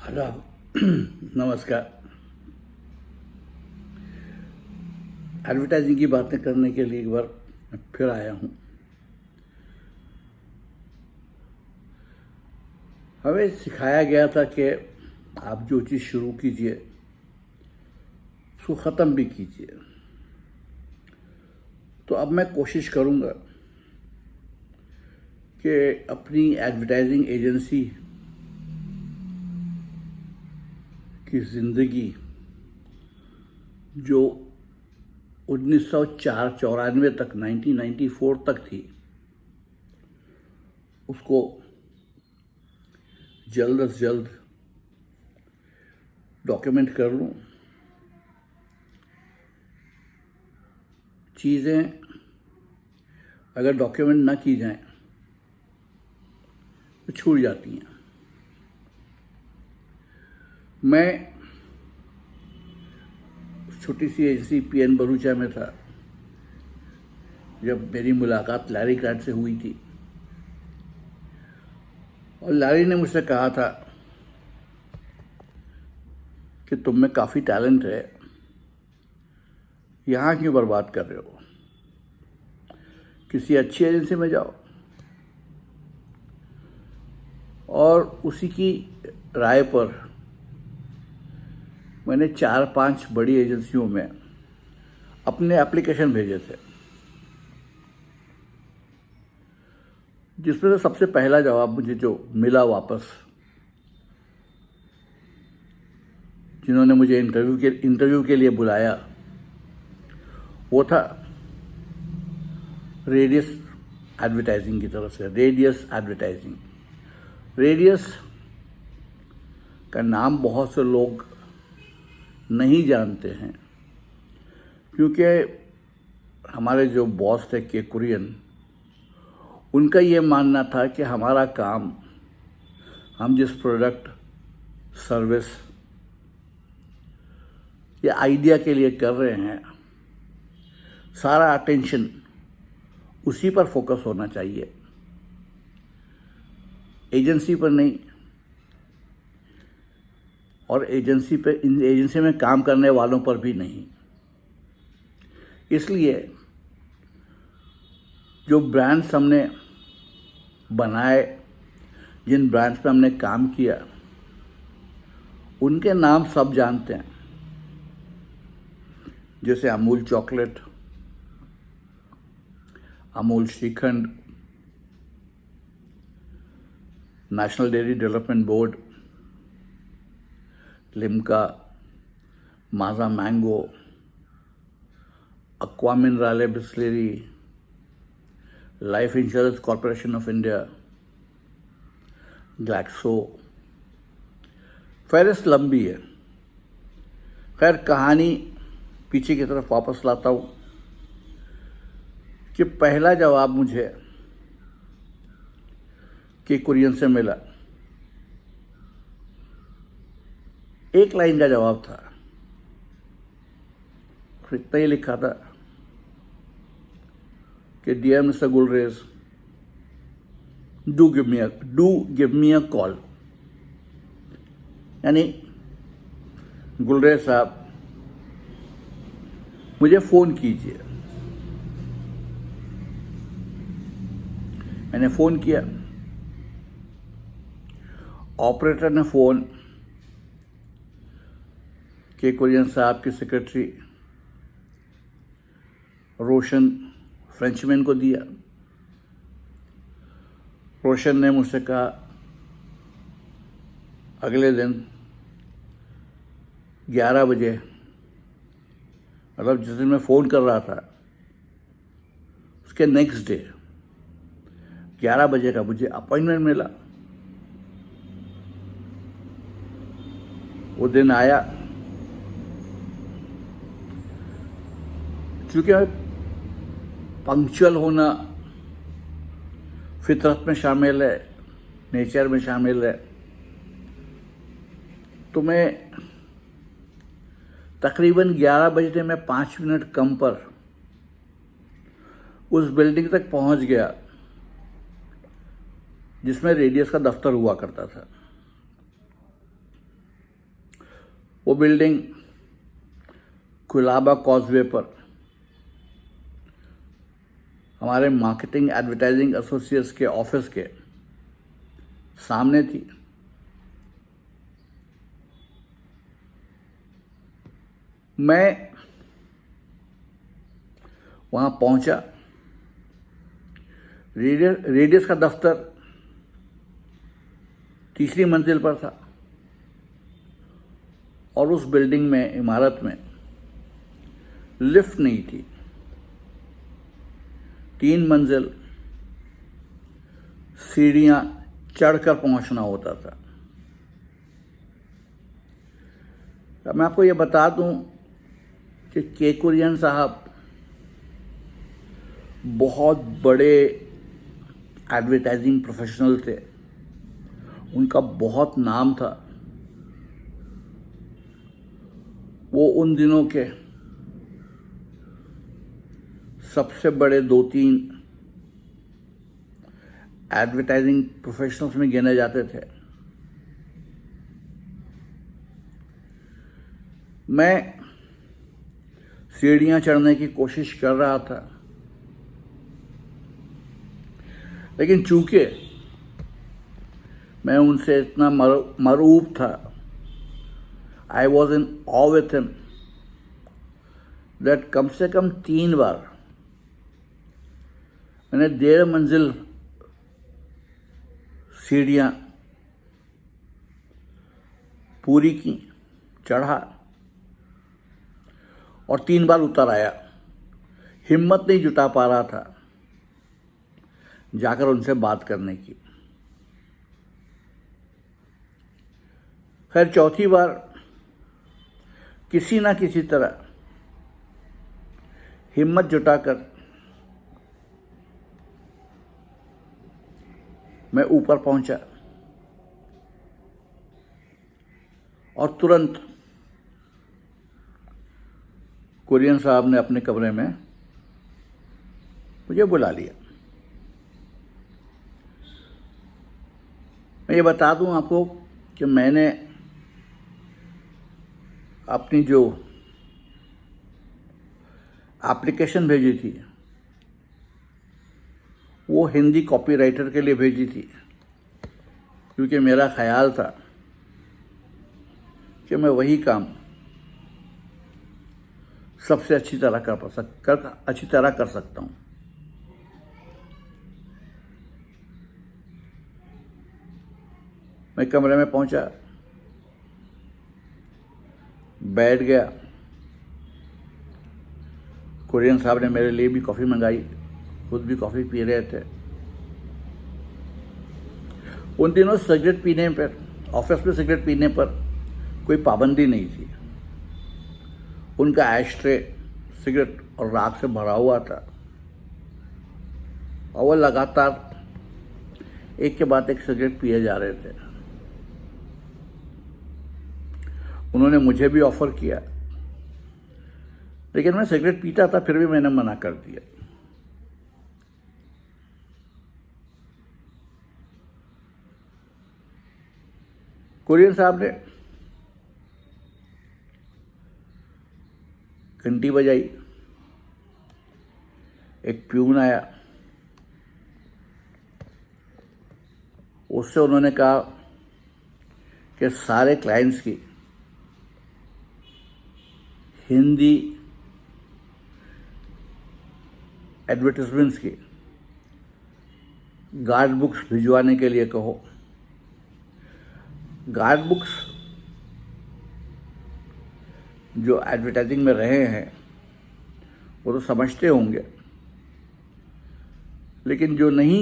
Hello. नमस्कार। Advertising की बातें करने के लिए एक बार मैं फिर आया हूँ। हमें सिखाया गया था कि आप जो चीज़ शुरू कीजिए उसको ख़त्म भी कीजिए। तो अब मैं कोशिश करूँगा कि अपनी एडवर्टाइजिंग एजेंसी की ज़िंदगी जो 1994 तक 1994 तक थी उसको जल्द से जल्द डॉक्यूमेंट कर लूँ। चीज़ें अगर डॉक्यूमेंट ना की जाएं तो छूट जाती हैं। मैं छोटी सी एजेंसी पीएन भरूचा में था जब मेरी मुलाकात लैरी क्राफ्ट से हुई थी, और लैरी ने मुझसे कहा था कि तुम में काफ़ी टैलेंट है, यहाँ क्यों बर्बाद कर रहे हो, किसी अच्छी एजेंसी में जाओ। और उसी की राय पर मैंने 4-5 बड़ी एजेंसियों में अपने एप्लीकेशन भेजे थे, जिसमें से सबसे पहला जवाब मुझे जो मिला वापस, जिन्होंने मुझे इंटरव्यू के लिए बुलाया, वो था रेडियस एडवर्टाइजिंग की तरफ से। रेडियस एडवर्टाइजिंग, रेडियस का नाम बहुत से लोग नहीं जानते हैं, क्योंकि हमारे जो बॉस थे के कुरियन, उनका ये मानना था कि हमारा काम, हम जिस प्रोडक्ट, सर्विस या आइडिया के लिए कर रहे हैं, सारा अटेंशन उसी पर फोकस होना चाहिए, एजेंसी पर नहीं। और एजेंसी में काम करने वालों पर भी नहीं। इसलिए जो ब्रांड्स हमने बनाए, जिन ब्रांड्स पे हमने काम किया, उनके नाम सब जानते हैं, जैसे Amul chocolate, Amul shrikhand, National Dairy Development Board, Limca, Maaza mango, aqua minerale Bisleri, Life Insurance Corporation of India, Glaxo. फहरिस्त लंबी है। खैर, कहानी पीछे की तरफ वापस लाता हूँ कि पहला जवाब मुझे के कुरियन से मिला। एक लाइन का जवाब था, फिर इतना ही लिखा था कि dear mister Gulrez, do give me a call. यानी गुलरेज साहब, मुझे फ़ोन कीजिए। मैंने फ़ोन किया। ऑपरेटर ने फ़ोन के कुरियन साहब की सेक्रेटरी रोशन फ्रेंचमैन को दिया। रोशन ने मुझसे कहा, अगले दिन 11 बजे, मतलब जिस दिन मैं फ़ोन कर रहा था, उसके नेक्स्ट डे 11 बजे का मुझे अपॉइंटमेंट मिला। वो दिन आया। चूँकि पंक्चुअल होना फितरत में शामिल है, नेचर में शामिल है, तो मैं तकरीबन 11 बजने में 5 मिनट कम पर उस बिल्डिंग तक पहुंच गया जिसमें रेडियस का दफ्तर हुआ करता था। वो बिल्डिंग कुलाबा कॉजवे पर हमारे मार्केटिंग एडवर्टाइजिंग एसोसिएट्स के ऑफिस के सामने थी। मैं वहाँ पहुँचा। रेडियस का दफ्तर तीसरी मंजिल पर था और उस बिल्डिंग में, इमारत में लिफ्ट नहीं थी। 3 मंजिल सीढ़ियाँ चढ़कर पहुँचना होता था। अब मैं आपको ये बता दूं कि के कुरियन साहब बहुत बड़े एडवर्टाइजिंग प्रोफेशनल थे। उनका बहुत नाम था। वो उन दिनों के सबसे बड़े 2-3 एडवर्टाइजिंग प्रोफेशनल्स में गिने जाते थे। मैं सीढ़ियाँ चढ़ने की कोशिश कर रहा था, लेकिन चूंकि मैं उनसे इतना मरूब था, I was in awe with him, that कम से कम 3 बार मैंने 1.5 मंजिल सीढ़ियाँ पूरी की, चढ़ा और 3 बार उतर आया। हिम्मत नहीं जुटा पा रहा था जाकर उनसे बात करने की। खैर, चौथी बार किसी ना किसी तरह हिम्मत जुटाकर मैं ऊपर पहुंचा और तुरंत कुरियन साहब ने अपने कमरे में मुझे बुला लिया। मैं ये बता दूं आपको कि मैंने अपनी जो एप्लीकेशन भेजी थी वो हिंदी कॉपीराइटर के लिए भेजी थी, क्योंकि मेरा ख्याल था कि मैं वही काम सबसे अच्छी तरह कर सकता हूँ। मैं कमरे में पहुंचा, बैठ गया। कुरियन साहब ने मेरे लिए भी कॉफ़ी मंगाई, खुद भी कॉफ़ी पी रहे थे। उन दिनों सिगरेट पीने पर, ऑफिस में सिगरेट पीने पर कोई पाबंदी नहीं थी। उनका एशट्रे सिगरेट और राख से भरा हुआ था और वो लगातार एक के बाद एक सिगरेट पिए जा रहे थे। उन्होंने मुझे भी ऑफर किया, लेकिन मैं सिगरेट पीता था, फिर भी मैंने मना कर दिया। कुरियन साहब ने घंटी बजाई, एक प्यून आया। उससे उन्होंने कहा कि सारे क्लाइंट्स की हिंदी एडवर्टाइजमेंट्स की गाइड बुक्स भिजवाने के लिए कहो। गाइड बुक्स जो एडवर्टाइजिंग में रहे हैं वो तो समझते होंगे, लेकिन जो नहीं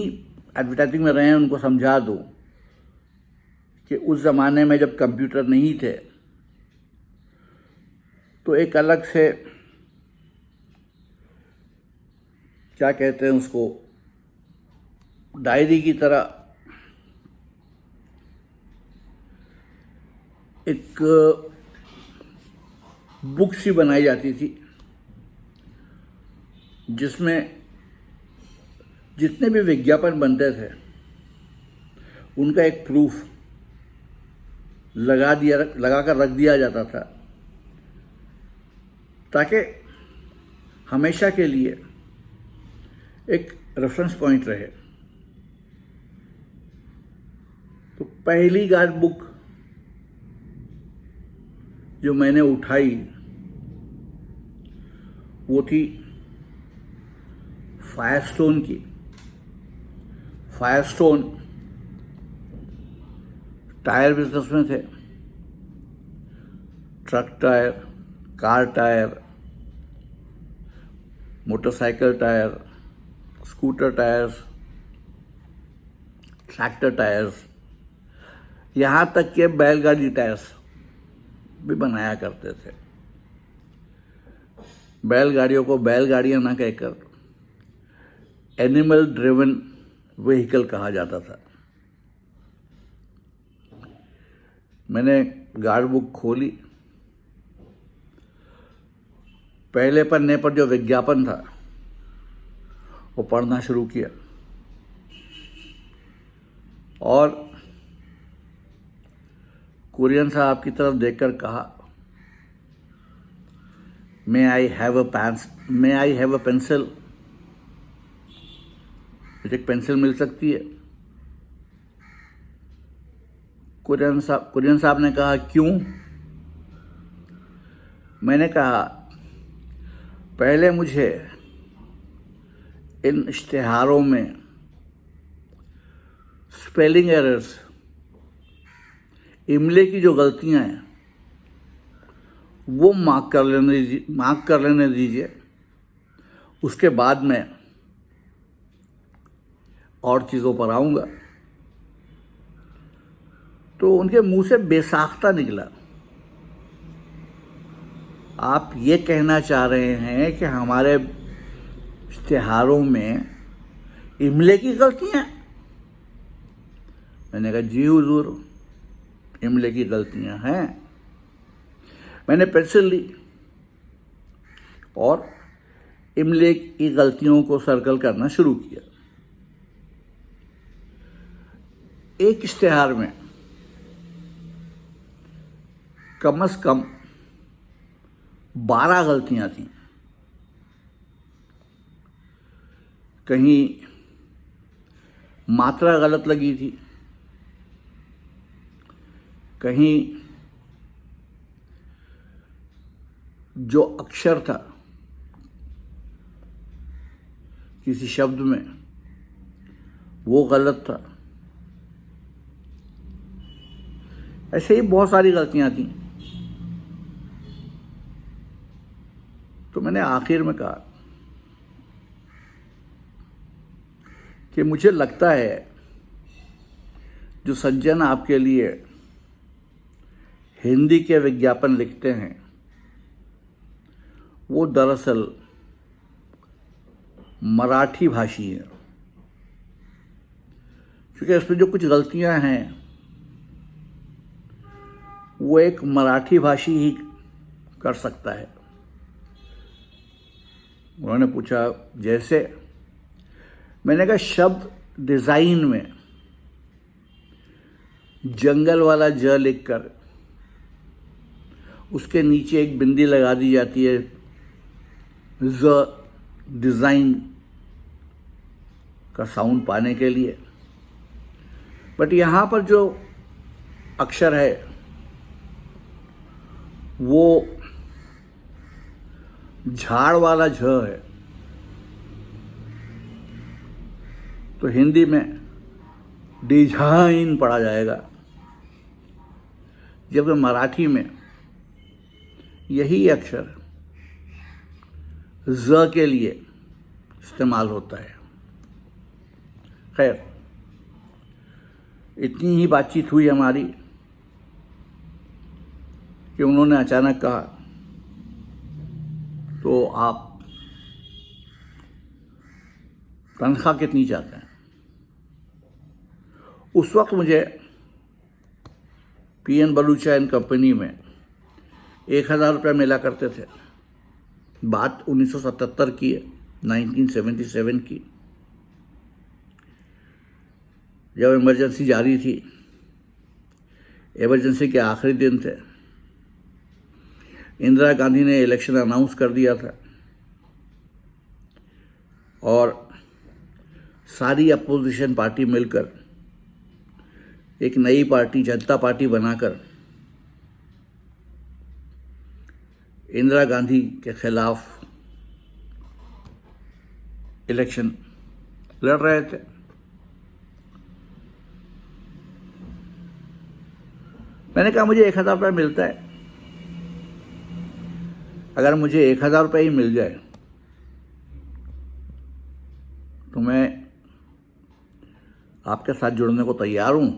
एडवर्टाइजिंग में रहे हैं उनको समझा दो कि उस ज़माने में जब कंप्यूटर नहीं थे तो एक अलग से, क्या कहते हैं उसको, डायरी की तरह एक बुक सी बनाई जाती थी, जिसमें जितने भी विज्ञापन बनते थे उनका एक प्रूफ लगा कर रख दिया जाता था, ताकि हमेशा के लिए एक रेफरेंस पॉइंट रहे। तो पहली गाइड बुक जो मैंने उठाई वो थी फायरस्टोन की। फायरस्टोन टायर बिजनेस में थे, truck tyre, car tyre, motorcycle tyre, scooter tyres, tractor tyres, यहाँ तक के बैलगाड़ी टायर्स भी बनाया करते थे। बैलगाड़ियों को बैलगाड़ियाँ ना कहकर एनिमल ड्रिवन व्हीकल कहा जाता था। मैंने गाइड बुक खोली, पहले पन्ने पर जो विज्ञापन था वो पढ़ना शुरू किया और कुरियन साहब की तरफ देखकर कहा, मे आई हैव अ पेंसिल? मुझे एक पेंसिल मिल सकती है? कुरियन साहब ने कहा, क्यों? मैंने कहा, पहले मुझे इन इश्तिहारों में स्पेलिंग एरर्स, इमले की जो गलतियां हैं वो मार्क कर लेने दीजिए। उसके बाद में और चीज़ों पर आऊँगा। तो उनके मुंह से बेसाख्ता निकला, आप ये कहना चाह रहे हैं कि हमारे इश्तिहारों में इमले की गलतियाँ? मैंने कहा, जी हुजूर, इमले की गलतियाँ हैं। मैंने पेंसिल ली और इमले की गलतियों को सर्कल करना शुरू किया। एक इश्तिहार में कम से कम 12 गलतियां थीं। कहीं मात्रा गलत लगी थी, कहीं जो अक्षर था किसी शब्द में वो गलत था। ऐसे ही बहुत सारी गलतियां थीं। तो मैंने आखिर में कहा कि मुझे लगता है जो सज्जन आपके लिए हिंदी के विज्ञापन लिखते हैं वो दरअसल मराठी भाषी हैं, क्योंकि इसमें जो कुछ गलतियां हैं वो एक मराठी भाषी ही कर सकता है। उन्होंने पूछा, जैसे? मैंने कहा, शब्द डिज़ाइन में जंगल वाला ज लिखकर उसके नीचे एक बिंदी लगा दी जाती है, ज, डिज़ाइन का साउंड पाने के लिए। बट यहाँ पर जो अक्षर है वो झाड़ वाला झ है। तो हिंदी में डिजाइन पढ़ा जाएगा, जबकि मराठी में यही अक्षर ज के लिए इस्तेमाल होता है। खैर, इतनी ही बातचीत हुई हमारी कि उन्होंने अचानक कहा, तो आप तनख्वाह कितनी चाहते हैं? उस वक्त मुझे पीएन बलूचा एंड कंपनी में 1000 रुपये मिला करते थे। बात 1977 की है, 1977 की, जब इमरजेंसी जारी थी। इमरजेंसी के आखिरी दिन थे। इंदिरा गांधी ने इलेक्शन अनाउंस कर दिया था और सारी अपोजिशन पार्टी मिलकर एक नई पार्टी जनता पार्टी बनाकर इंदिरा गांधी के खिलाफ इलेक्शन लड़ रहे थे। मैंने कहा मुझे 1,000 रुपये मिलता है, अगर मुझे 1,000 रुपये ही मिल जाए तो मैं आपके साथ जुड़ने को तैयार हूँ,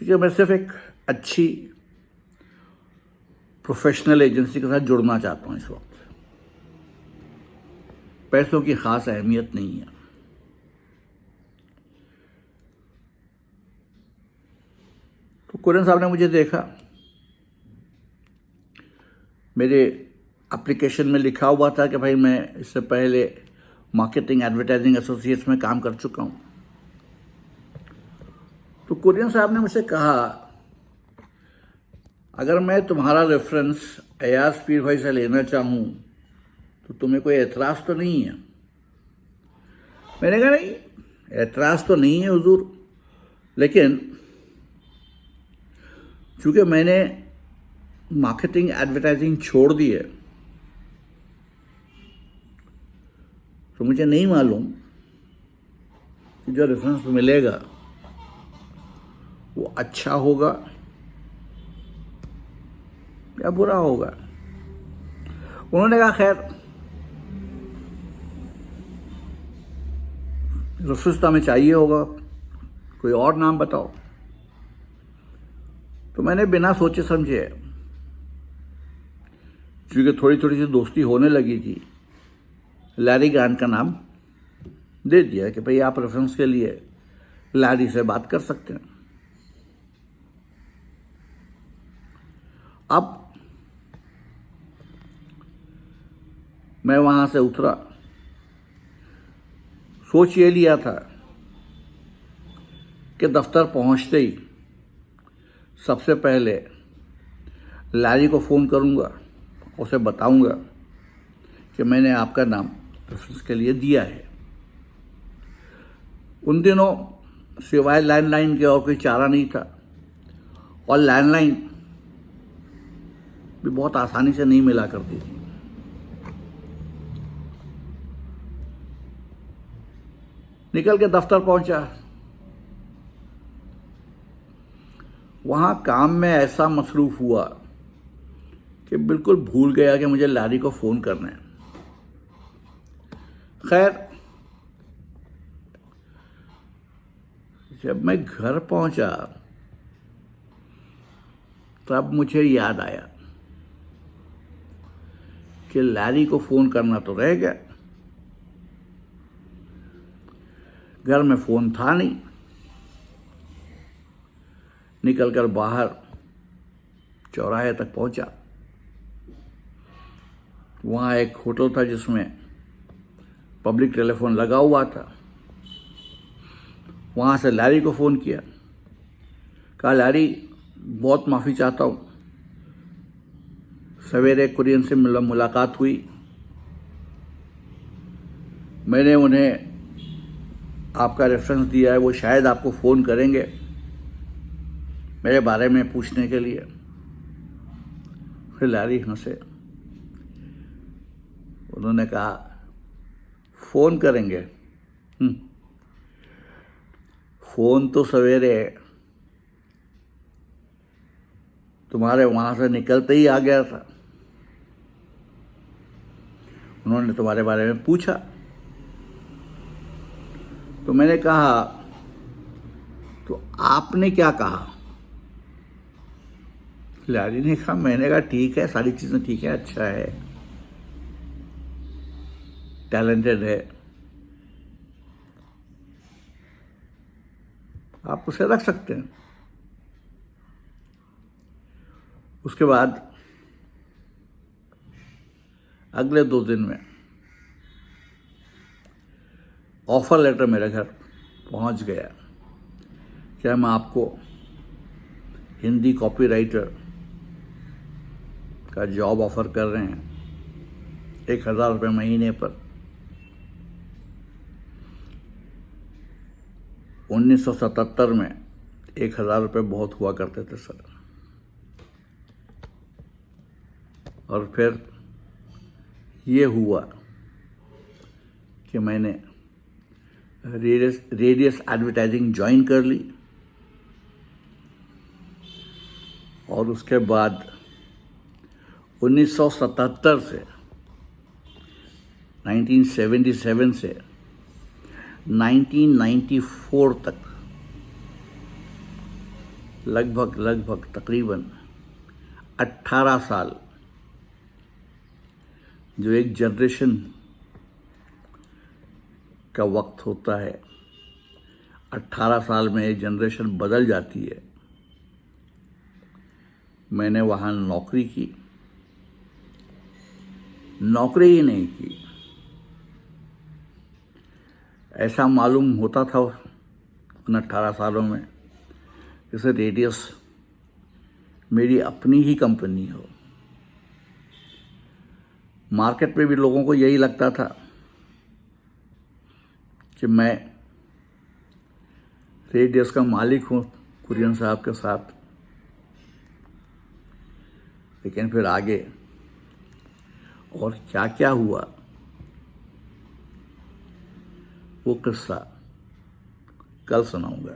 क्योंकि मैं सिर्फ एक अच्छी प्रोफेशनल एजेंसी के साथ जुड़ना चाहता हूँ। इस वक्त पैसों की खास अहमियत नहीं है। तो कुरियन साहब ने मुझे देखा, मेरे एप्लीकेशन में लिखा हुआ था कि भाई मैं इससे पहले मार्केटिंग एडवर्टाइजिंग एसोसिएट्स में काम कर चुका हूँ। तो कुरियन साहब ने मुझसे कहा, अगर मैं तुम्हारा रेफरेंस अयाज पीर भाई से लेना चाहूँ तो तुम्हें कोई एतराज़ तो नहीं है? मैंने कहा नहीं, एतराज़ तो नहीं है हुजूर, लेकिन चूँकि मैंने मार्केटिंग एडवर्टाइजिंग छोड़ दी है तो मुझे नहीं मालूम कि जो रेफरेंस मिलेगा वो अच्छा होगा या बुरा होगा। उन्होंने कहा खैर रेफरेंस तो हमें चाहिए होगा, कोई और नाम बताओ। तो मैंने बिना सोचे समझे, क्योंकि थोड़ी थोड़ी सी दोस्ती होने लगी थी, लैरी ग्रांट का नाम दे दिया कि भाई आप रेफरेंस के लिए लैरी से बात कर सकते हैं। अब मैं वहाँ से उतरा, सोच ये लिया था कि दफ्तर पहुँचते ही सबसे पहले लैरी को फ़ोन करूँगा, उसे बताऊँगा कि मैंने आपका नाम रेफरेंस के लिए दिया है। उन दिनों सिवाय लैंडलाइन के और कोई चारा नहीं था, और लैंडलाइन भी बहुत आसानी से नहीं मिला करती थी। निकल के दफ्तर पहुंचा, वहां काम में ऐसा मसरूफ हुआ कि बिल्कुल भूल गया कि मुझे लैरी को फ़ोन करना है। खैर जब मैं घर पहुंचा तब मुझे याद आया कि लैरी को फ़ोन करना तो रह गया, घर में फ़ोन था नहीं। निकलकर बाहर चौराहे तक पहुंचा, वहाँ एक होटल था जिसमें पब्लिक टेलीफोन लगा हुआ था। वहाँ से लैरी को फ़ोन किया, कहा लैरी बहुत माफ़ी चाहता हूँ, सवेरे कुरियन से मुलाकात हुई, मैंने उन्हें आपका रेफरेंस दिया है, वो शायद आपको फ़ोन करेंगे मेरे बारे में पूछने के लिए। फिर लैरी हंसे, उन्होंने कहा फ़ोन करेंगे? फ़ोन तो सवेरे तुम्हारे वहाँ से निकलते ही आ गया था, उन्होंने तुम्हारे बारे में पूछा। तो मैंने कहा तो आपने क्या कहा? लैरी ने कहा, मैंने कहा ठीक है, सारी चीज़ें ठीक है, अच्छा है, टैलेंटेड है, आप उसे रख सकते हैं। उसके बाद अगले 2 दिन में ऑफर लेटर मेरे घर पहुंच गया कि हम आपको हिंदी कॉपीराइटर का जॉब ऑफर कर रहे हैं 1,000 रुपये महीने पर। 1977 में 1,000 रुपये बहुत हुआ करते थे सर। और फिर ये हुआ कि मैंने रेडियस एडवर्टाइजिंग ज्वाइन कर ली और उसके बाद 1977 से 1977 से 1994 तक लगभग तकरीबन 18 साल, जो एक जनरेशन का वक्त होता है, 18 साल में एक जनरेशन बदल जाती है। मैंने वहाँ नौकरी की, नौकरी ही नहीं की। ऐसा मालूम होता था उन 18 सालों में जैसे रेडियस मेरी अपनी ही कंपनी हो। मार्केट में भी लोगों को यही लगता था कि मैं रेडियस का मालिक हूँ कुरियन साहब के साथ। लेकिन फिर आगे और क्या क्या हुआ वो किस्सा कल सुनाऊंगा।